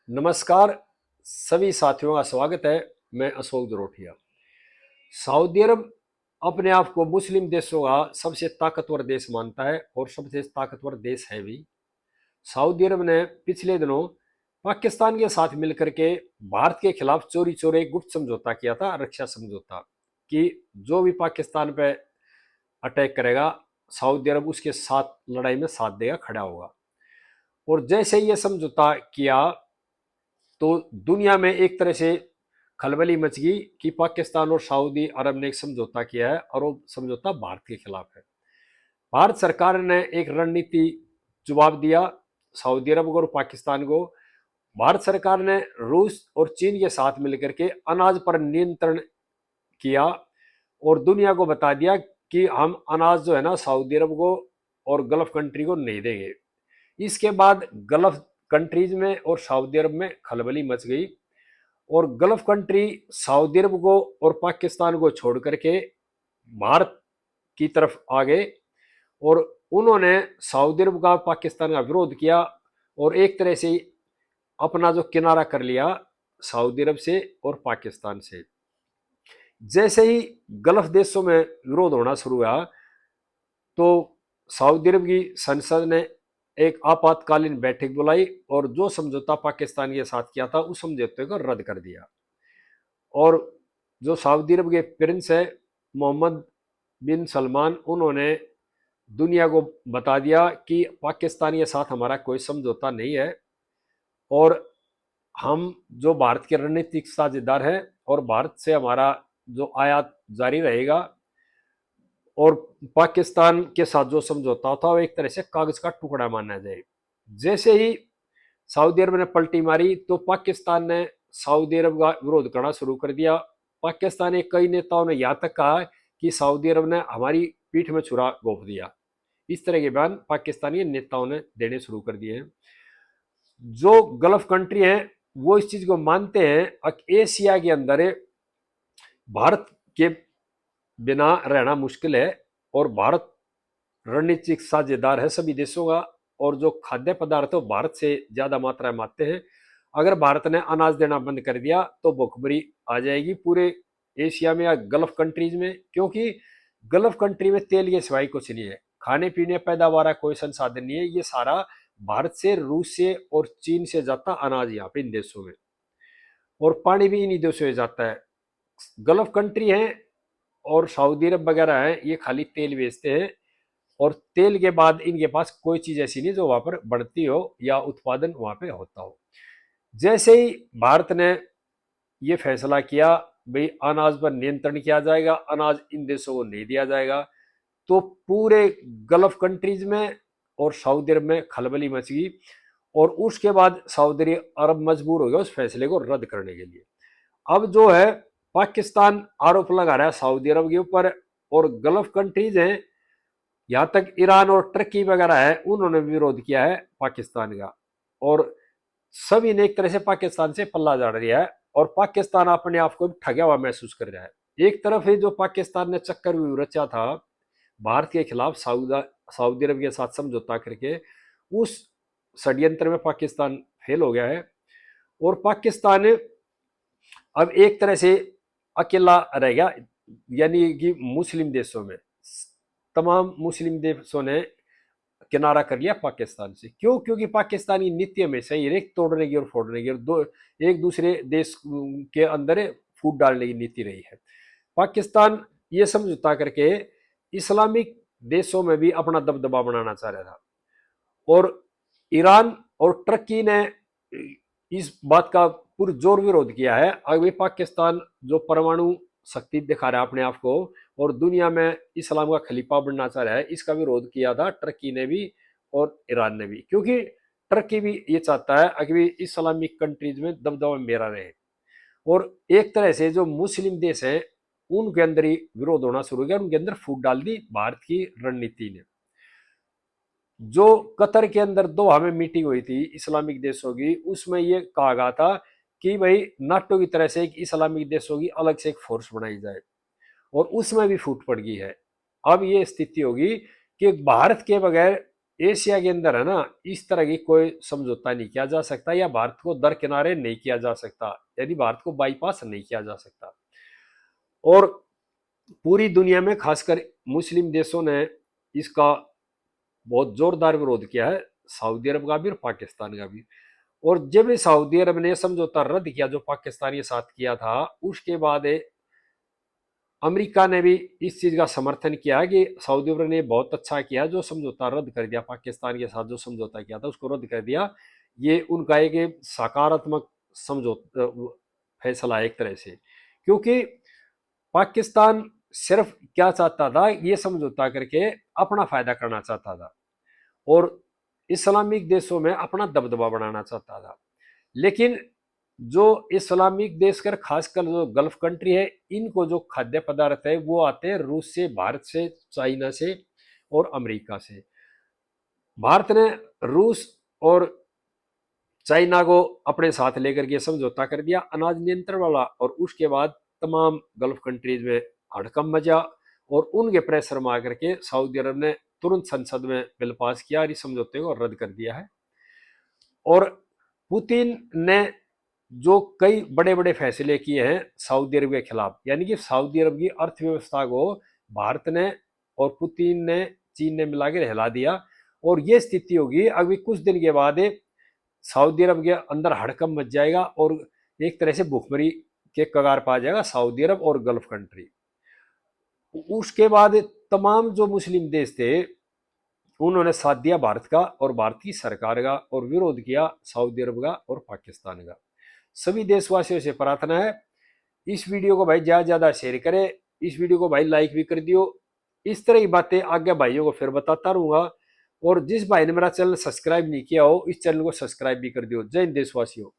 नमस्कार सभी साथियों का स्वागत है। मैं अशोक जरोठिया। सऊदी अरब अपने आप को मुस्लिम देशों का सबसे ताकतवर देश मानता है और सबसे ताकतवर देश है भी। सऊदी अरब ने पिछले दिनों पाकिस्तान के साथ मिलकर के भारत के खिलाफ चोरी चोरी गुप्त समझौता किया था, रक्षा समझौता, कि जो भी पाकिस्तान पे अटैक करेगा सऊदी अरब उसके साथ लड़ाई में साथ देगा, खड़ा होगा। और जैसे ये समझौता किया तो दुनिया में एक तरह से खलबली मच गई कि पाकिस्तान और सऊदी अरब ने एक समझौता किया है और वो समझौता भारत के खिलाफ है। भारत सरकार ने एक रणनीति जवाब दिया सऊदी अरब और पाकिस्तान को। भारत सरकार ने रूस और चीन के साथ मिलकर के अनाज पर नियंत्रण किया और दुनिया को बता दिया कि हम अनाज जो है ना सऊदी अरब को और गल्फ कंट्री को नहीं देंगे। इसके बाद गल्फ कंट्रीज में और सऊदी अरब में खलबली मच गई और गल्फ कंट्री सऊदी अरब को और पाकिस्तान को छोड़ करके भारत की तरफ आ गए और उन्होंने सऊदी अरब का पाकिस्तान का विरोध किया और एक तरह से अपना जो किनारा कर लिया सऊदी अरब से और पाकिस्तान से। जैसे ही गल्फ देशों में विरोध होना शुरू हुआ तो सऊदी अरब की संसद ने एक आपातकालीन बैठक बुलाई और जो समझौता पाकिस्तान के साथ किया था उस समझौते को रद्द कर दिया। और जो सऊदी अरब के प्रिंस है मोहम्मद बिन सलमान, उन्होंने दुनिया को बता दिया कि पाकिस्तान के साथ हमारा कोई समझौता नहीं है और हम जो भारत के रणनीतिक साझेदार हैं और भारत से हमारा जो आयात जारी रहेगा और पाकिस्तान के साथ जो समझौता था वो एक तरह से कागज का टुकड़ा माना जाए। जैसे ही सऊदी अरब ने पलटी मारी तो पाकिस्तान ने सऊदी अरब का विरोध करना शुरू कर दिया। पाकिस्तान के कई नेताओं ने यहां तक कहा कि सऊदी अरब ने हमारी पीठ में छुरा घोंप दिया। इस तरह के बयान पाकिस्तानी नेताओं ने देने शुरू कर दिए हैं। जो गल्फ कंट्री हैं वो इस चीज को मानते हैं एशिया के अंदर भारत के बिना रहना मुश्किल है और भारत रणनीतिक साझेदार है सभी देशों का और जो खाद्य पदार्थ है भारत से ज्यादा मात्रा में आते हैं। अगर भारत ने अनाज देना बंद कर दिया तो भुखमरी आ जाएगी पूरे एशिया में या गल्फ कंट्रीज में, क्योंकि गल्फ कंट्री में तेल के सिवाय कुछ नहीं है, खाने पीने पैदावार का कोई संसाधन नहीं है। ये सारा भारत से, रूस से और चीन से जाता अनाज यहाँ पे इन देशों में, और पानी भी इन्हीं देशों से जाता है। गल्फ कंट्री है और सऊदी अरब वगैरह है, ये खाली तेल बेचते हैं और तेल के बाद इनके पास कोई चीज ऐसी नहीं जो वहां पर बढ़ती हो या उत्पादन वहां पे होता हो। जैसे ही भारत ने ये फैसला किया भाई अनाज पर नियंत्रण किया जाएगा, अनाज इन देशों को नहीं दिया जाएगा, तो पूरे गल्फ कंट्रीज में और सऊदी अरब में खलबली मच गई और उसके बाद सऊदी अरब मजबूर हो गया उस फैसले को रद्द करने के लिए। अब जो है पाकिस्तान आरोप लगा रहा है सऊदी अरब के ऊपर और गल्फ कंट्रीज हैं, यहां तक ईरान और टर्की वगैरह है, उन्होंने विरोध किया है पाकिस्तान का और सभी ने एक तरह से पाकिस्तान से पल्ला झाड़ दिया है और पाकिस्तान अपने आप को ठगा हुआ महसूस कर रहा है। एक तरफ है जो पाकिस्तान ने चक्कर रचा था भारत के खिलाफ सऊदी अरब के साथ समझौता करके, उस षड्यंत्र में पाकिस्तान फेल हो गया है और पाकिस्तान अब एक तरह से अकेला रह गया। यानी कि मुस्लिम देशों में तमाम मुस्लिम देशों ने किनारा कर लिया पाकिस्तान से। क्यों? क्योंकि पाकिस्तानी नीति में सही एक तोड़ने की और फोड़ने की और दो एक दूसरे देश के अंदर फूट डालने की नीति रही है। पाकिस्तान ये समझौता करके इस्लामिक देशों में भी अपना दबदबा बनाना चाह रहा था और ईरान और टर्की ने इस बात का पुरजोर विरोध किया है। अभी पाकिस्तान जो परमाणु शक्ति दिखा रहा है अपने आप को और दुनिया में इस्लाम का खलीफा बनना चाह रहा है, इसका विरोध किया था टर्की ने भी और ईरान ने भी, क्योंकि टर्की भी ये चाहता है अभी इस्लामिक कंट्रीज में दबदबा मेरा रहे और एक तरह से जो मुस्लिम देश हैं उनके अंदर ही विरोध होना शुरू हो गया, उनके अंदर फूट डाल दी भारत की रणनीति ने। जो कतर के अंदर दोहा में मीटिंग हुई थी इस्लामिक देशों की, उसमें ये कहा गया था कि भाई नाटो की तरह से एक इस्लामिक देशों की अलग से एक फोर्स बनाई जाए और उसमें भी फूट पड़ गई है। अब ये स्थिति होगी कि भारत के बगैर एशिया के अंदर है ना, इस तरह की कोई समझौता नहीं किया जा सकता, या भारत को दरकिनारे नहीं किया जा सकता, यानी भारत को बाईपास नहीं किया जा सकता। और पूरी दुनिया में खासकर मुस्लिम देशों ने इसका बहुत जोरदार विरोध किया है, सऊदी अरब का भी और पाकिस्तान का भी। और जब सऊदी अरब ने समझौता रद्द किया जो पाकिस्तान के साथ किया था, उसके बाद अमेरिका ने भी इस चीज का समर्थन किया कि सऊदी अरब ने बहुत अच्छा किया जो समझौता रद्द कर दिया, पाकिस्तान के साथ जो समझौता किया था उसको रद्द कर दिया। ये उनका एक सकारात्मक समझौता फैसला है एक तरह से, क्योंकि पाकिस्तान सिर्फ क्या चाहता था, ये समझौता करके अपना फायदा करना चाहता था और इस्लामिक देशों में अपना दबदबा बढ़ाना चाहता था। लेकिन जो इस्लामिक देश कर खासकर जो गल्फ कंट्री है, इनको जो खाद्य पदार्थ है वो आते हैं रूस से, भारत से, चाइना से और अमेरिका से। भारत ने रूस और चाइना को अपने साथ लेकर के समझौता कर दिया अनाज नियंत्रण वाला, और उसके बाद तमाम गल्फ कंट्रीज में हड़कंप मचा और उनके प्रेशर में आकर के सऊदी अरब ने तुरंत संसद में बिल पास किया और इस समझौते को रद्द कर दिया है। और पुतिन ने जो कई बड़े बड़े फैसले किए हैं सऊदी अरब के खिलाफ, यानी कि सऊदी अरब की अर्थव्यवस्था को भारत ने और पुतिन ने, चीन ने मिलाकर हिला दिया। और ये स्थिति होगी अभी कुछ दिन के बाद सऊदी अरब के अंदर हड़कंप मच जाएगा और एक तरह से भूखमरी के कगार पा जाएगा सऊदी अरब और गल्फ कंट्री। उसके बाद तमाम जो मुस्लिम देश थे उन्होंने साथ दिया भारत का और भारत की सरकार का, और विरोध किया सऊदी अरब का और पाकिस्तान का। सभी देशवासियों से प्रार्थना है इस वीडियो को भाई ज्यादा ज्यादा शेयर करें, इस वीडियो को भाई लाइक भी कर दियो। इस तरह की बातें आगे भाइयों को फिर बताता रहूंगा। और जिस भाई ने मेरा चैनल सब्सक्राइब नहीं किया हो, इस चैनल को सब्सक्राइब भी कर दियो। जय हिंद देशवासियों।